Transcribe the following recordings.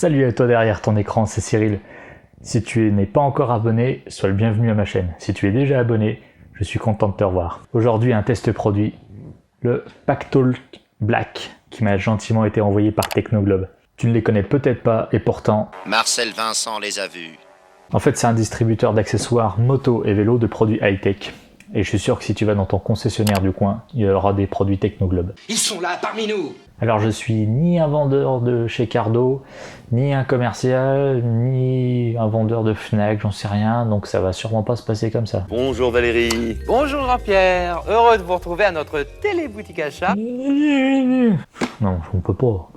Salut à toi derrière ton écran, c'est Cyril. Si tu n'es pas encore abonné, sois le bienvenu à ma chaîne. Si tu es déjà abonné, je suis content de te revoir. Aujourd'hui, un test produit, le Pactalk Black, qui m'a gentiment été envoyé par Technoglobe. Tu ne les connais peut-être pas, et pourtant... Marcel Vincent les a vus. En fait, c'est un distributeur d'accessoires moto et vélo de produits high-tech. Et je suis sûr que si tu vas dans ton concessionnaire du coin, il y aura des produits Technoglobe. Ils sont là, parmi nous! Alors je suis ni un vendeur de chez Cardo, ni un commercial, ni un vendeur de Fnac, j'en sais rien, donc ça va sûrement pas se passer comme ça. Bonjour Valérie. Bonjour Jean-Pierre, heureux de vous retrouver à notre téléboutique achat. Non, on peut pas.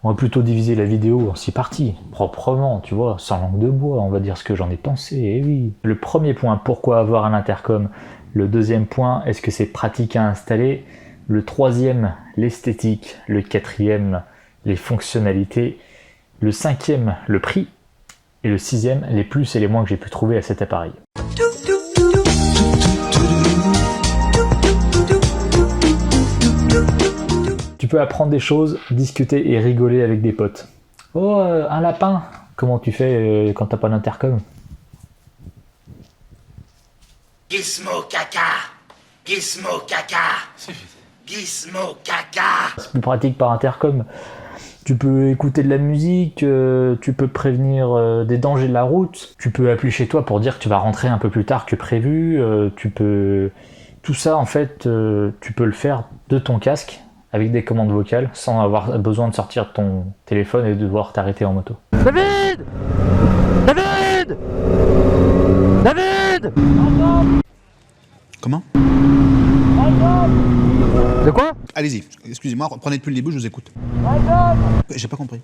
On va plutôt diviser la vidéo en 6 parties, proprement, tu vois, sans langue de bois, on va dire ce que j'en ai pensé, et oui. Le premier point, pourquoi avoir un intercom? Le deuxième point, est-ce que c'est pratique à installer? Le troisième, l'esthétique. Le quatrième, les fonctionnalités. Le cinquième, le prix. Et le sixième, les plus et les moins que j'ai pu trouver à cet appareil. Tu peux apprendre des choses, discuter et rigoler avec des potes. Oh, un lapin! Comment tu fais quand t'as pas d'intercom? Gizmo caca! Gizmo caca! Gizmo caca! C'est plus pratique par intercom. Tu peux écouter de la musique, tu peux prévenir des dangers de la route, tu peux appeler chez toi pour dire que tu vas rentrer un peu plus tard que prévu, tu peux... Tout ça, en fait, tu peux le faire de ton casque, avec des commandes vocales, sans avoir besoin de sortir de ton téléphone et de devoir t'arrêter en moto. David! David! David! Comment? De quoi? Allez-y, excusez-moi, reprenez depuis le début, je vous écoute. J'ai pas compris.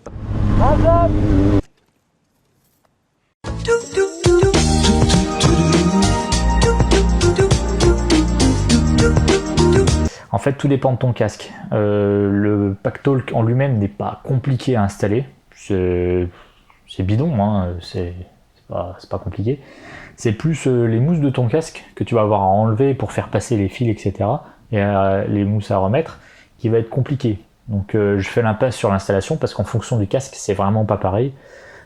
En fait, tout dépend de ton casque. Le Pactalk en lui-même n'est pas compliqué à installer. C'est bidon, hein, c'est pas compliqué. C'est plus les mousses de ton casque que tu vas avoir à enlever pour faire passer les fils, etc. Et les mousses à remettre, qui va être compliqué. Donc je fais l'impasse sur l'installation parce qu'en fonction du casque, c'est vraiment pas pareil.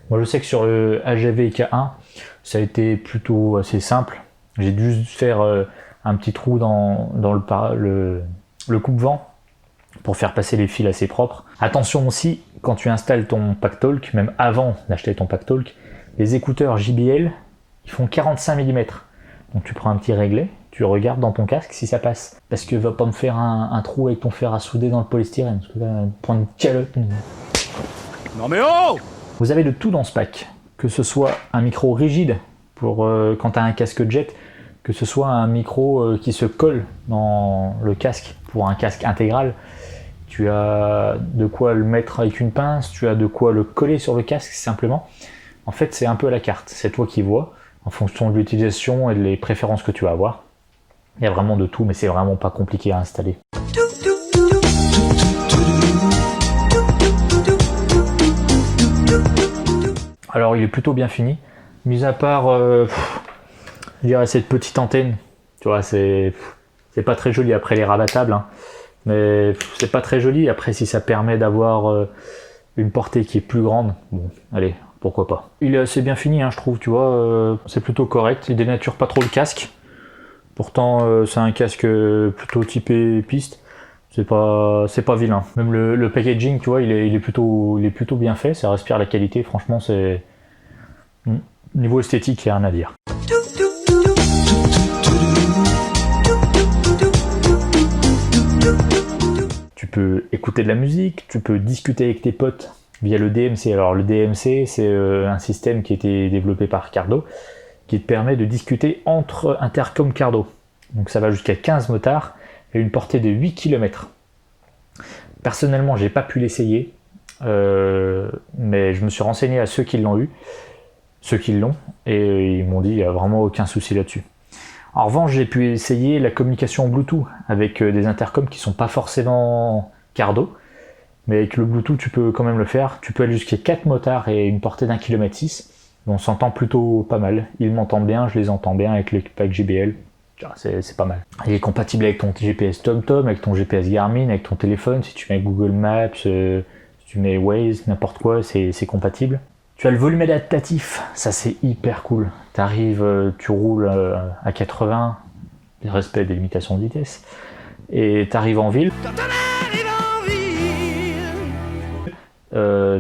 Moi je sais que sur le AGV K1, ça a été plutôt assez simple. J'ai dû faire un petit trou dans le coupe-vent pour faire passer les fils assez propres. Attention aussi, quand tu installes ton Pactalk, même avant d'acheter ton Pactalk, les écouteurs JBL, ils font 45 mm. Donc tu prends un petit réglet, tu regardes dans ton casque si ça passe. Parce que va pas me faire un trou avec ton fer à souder dans le polystyrène. Parce que là, prends une calotte. Non mais oh! Vous avez de tout dans ce pack. Que ce soit un micro rigide pour quand tu as un casque jet, que ce soit un micro qui se colle dans le casque pour un casque intégral. Tu as de quoi le mettre avec une pince, tu as de quoi le coller sur le casque simplement. En fait, c'est un peu à la carte. C'est toi qui vois en fonction de l'utilisation et des préférences que tu vas avoir. Il y a vraiment de tout, mais c'est vraiment pas compliqué à installer. Alors, il est plutôt bien fini. Mis à part, je dirais cette petite antenne. Tu vois, c'est pas très joli après les rabattables. Hein. Mais c'est pas très joli. Après, si ça permet d'avoir une portée qui est plus grande, bon, allez, pourquoi pas. Il est assez bien fini, hein, je trouve, tu vois. C'est plutôt correct. Il dénature pas trop le casque. Pourtant, c'est un casque plutôt typé piste. C'est pas vilain. Même le packaging, tu vois, il est plutôt bien fait. Ça respire la qualité. Franchement, c'est... Niveau esthétique, il n'y a rien à dire. Tu peux écouter de la musique, tu peux discuter avec tes potes via le DMC. Alors le DMC, c'est un système qui a été développé par Cardo, qui te permet de discuter entre intercom Cardo. Donc ça va jusqu'à 15 motards et une portée de 8 km. Personnellement, j'ai pas pu l'essayer, mais je me suis renseigné à ceux qui l'ont eu, et ils m'ont dit qu'il n'y a vraiment aucun souci là-dessus. En revanche, j'ai pu essayer la communication en Bluetooth avec des intercoms qui sont pas forcément Cardo, mais avec le Bluetooth, tu peux quand même le faire. Tu peux aller jusqu'à 4 motards et une portée d'1,6 km. On s'entend plutôt pas mal. Ils m'entendent bien, je les entends bien avec le pack JBL. C'est pas mal. Il est compatible avec ton GPS TomTom, avec ton GPS Garmin, avec ton téléphone. Si tu mets Google Maps, tu mets Waze, n'importe quoi, c'est compatible. Tu as le volume adaptatif, ça c'est hyper cool. T'arrives, tu roules à 80, respect des limitations de vitesse, et t'arrives en ville.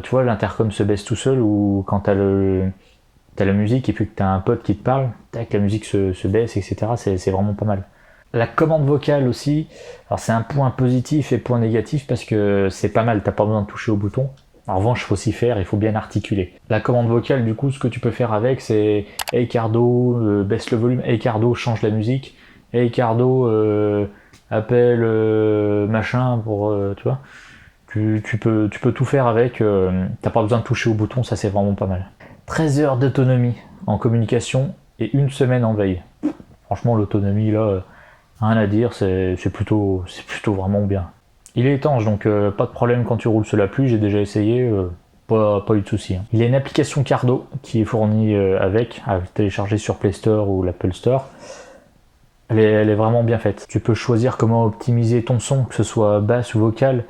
Tu vois, l'intercom se baisse tout seul, ou quand t'as la musique et puis que t'as un pote qui te parle, tac, la musique se baisse, etc. C'est vraiment pas mal. La commande vocale aussi, alors c'est un point positif et point négatif parce que c'est pas mal, t'as pas besoin de toucher au bouton. En revanche, il faut s'y faire, il faut bien articuler. La commande vocale, du coup, ce que tu peux faire avec, c'est « Hey Cardo, baisse le volume. Hey Cardo, change la musique. Hey Cardo, appelle machin pour... tu vois ?» tu peux tout faire avec, t'as pas besoin de toucher au bouton, ça c'est vraiment pas mal. 13 heures d'autonomie en communication et 1 semaine en veille. Franchement, l'autonomie, là, rien à dire, c'est plutôt vraiment bien. Il est étanche, donc pas de problème quand tu roules sous la pluie, j'ai déjà essayé, pas eu de soucis. Hein. Il y a une application Cardo qui est fournie avec, à télécharger sur Play Store ou l'Apple Store. Elle est vraiment bien faite. Tu peux choisir comment optimiser ton son, que ce soit basse ou vocal.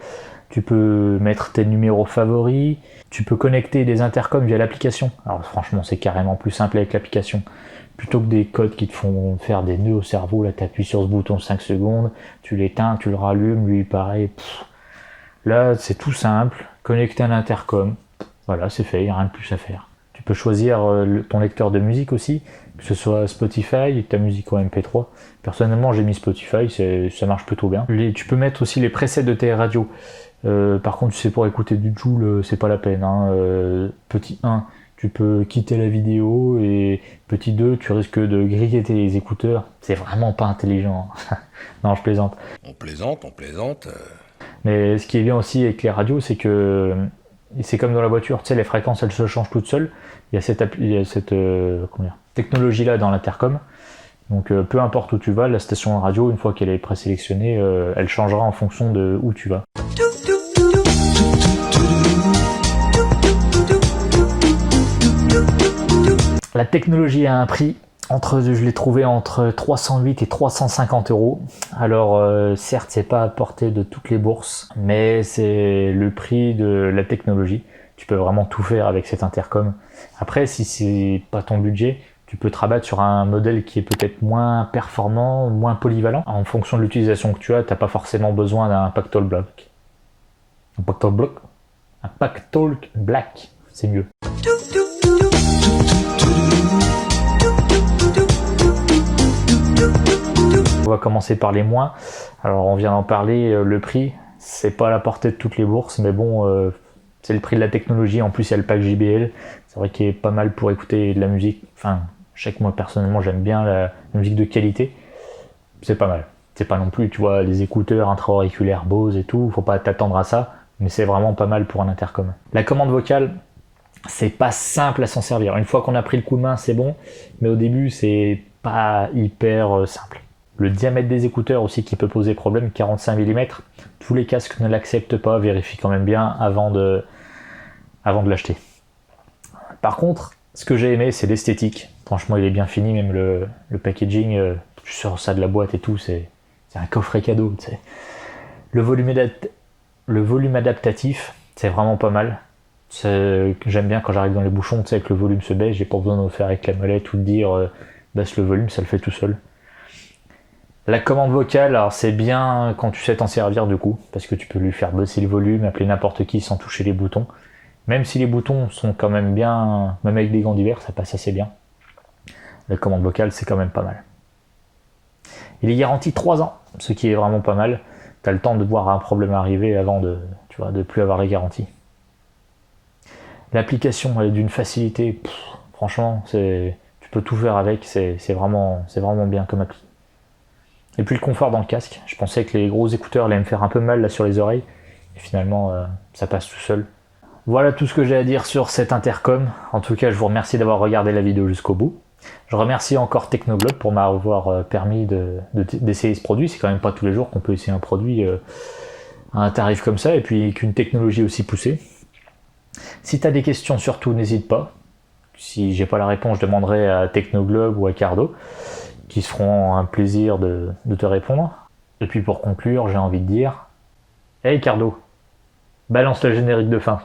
Tu peux mettre tes numéros favoris. Tu peux connecter des intercoms via l'application. Alors franchement, c'est carrément plus simple avec l'application. Plutôt que des codes qui te font faire des nœuds au cerveau, là t'appuies sur ce bouton 5 secondes, tu l'éteins, tu le rallumes, lui pareil. Là c'est tout simple, connecter un intercom, voilà c'est fait, il n'y a rien de plus à faire. Tu peux choisir ton lecteur de musique aussi, que ce soit Spotify, ta musique en MP3. Personnellement j'ai mis Spotify, ça marche plutôt bien. Tu peux mettre aussi les presets de tes radios. Par contre tu sais, pour écouter du Joule, c'est pas la peine. Hein. Petit 1. Tu peux quitter la vidéo, et petit 2, tu risques de griller tes écouteurs. C'est vraiment pas intelligent. Non, je plaisante. On plaisante. Mais ce qui est bien aussi avec les radios, c'est que c'est comme dans la voiture, tu sais, les fréquences elles se changent toutes seules. Il y a cette technologie-là dans l'intercom. Donc peu importe où tu vas, la station de radio, une fois qu'elle est présélectionnée, elle changera en fonction de où tu vas. La technologie a un prix, je l'ai trouvé entre 308 et 350 €. Alors certes c'est pas à portée de toutes les bourses, mais c'est le prix de la technologie. Tu peux vraiment tout faire avec cet intercom. Après si c'est pas ton budget, tu peux te rabattre sur un modèle qui est peut-être moins performant, moins polyvalent. En fonction de l'utilisation que tu as, t'as pas forcément besoin d'un Pactol Black. Un Pactol Black, c'est mieux. On va commencer par les moins. Alors on vient d'en parler, le prix, c'est pas à la portée de toutes les bourses, mais bon, c'est le prix de la technologie. En plus il y a le pack JBL, c'est vrai qu'il est pas mal pour écouter de la musique. Enfin, je sais que moi personnellement j'aime bien la musique de qualité, c'est pas mal. C'est pas non plus, tu vois, les écouteurs intra-auriculaires Bose et tout, faut pas t'attendre à ça, mais c'est vraiment pas mal pour un intercom. La commande vocale, c'est pas simple à s'en servir. Une fois qu'on a pris le coup de main, c'est bon, mais au début c'est pas hyper simple. Le diamètre des écouteurs aussi qui peut poser problème, 45 mm. Tous les casques ne l'acceptent pas, vérifie quand même bien avant de l'acheter. Par contre, ce que j'ai aimé, c'est l'esthétique. Franchement, il est bien fini, même le packaging, tu sors ça de la boîte et tout, c'est un coffret cadeau. T'sais. Le volume adaptatif, c'est vraiment pas mal. J'aime bien quand j'arrive dans les bouchons, tu sais, que le volume se baisse, j'ai pas besoin de le faire avec la molette ou de dire baisse le volume, ça le fait tout seul. La commande vocale, alors c'est bien quand tu sais t'en servir du coup, parce que tu peux lui faire baisser le volume, appeler n'importe qui sans toucher les boutons. Même si les boutons sont quand même bien, même avec des gants d'hiver, ça passe assez bien. La commande vocale, c'est quand même pas mal. Il est garanti 3 ans, ce qui est vraiment pas mal. Tu as le temps de voir un problème arriver avant de plus avoir les garanties. L'application, elle est d'une facilité, franchement, tu peux tout faire avec, c'est vraiment bien comme appli. Et puis le confort dans le casque, je pensais que les gros écouteurs allaient me faire un peu mal là sur les oreilles, et finalement ça passe tout seul. Voilà tout ce que j'ai à dire sur cet intercom. En tout cas, je vous remercie d'avoir regardé la vidéo jusqu'au bout. Je remercie encore Technoglobe pour m'avoir permis d'essayer ce produit. C'est quand même pas tous les jours qu'on peut essayer un produit à un tarif comme ça, et puis avec une technologie aussi poussée. Si tu as des questions, surtout n'hésite pas. Si j'ai pas la réponse, je demanderai à Technoglobe ou à Cardo, qui se feront un plaisir de te répondre. Et puis pour conclure, j'ai envie de dire, hey Cardo, Balance le générique de fin.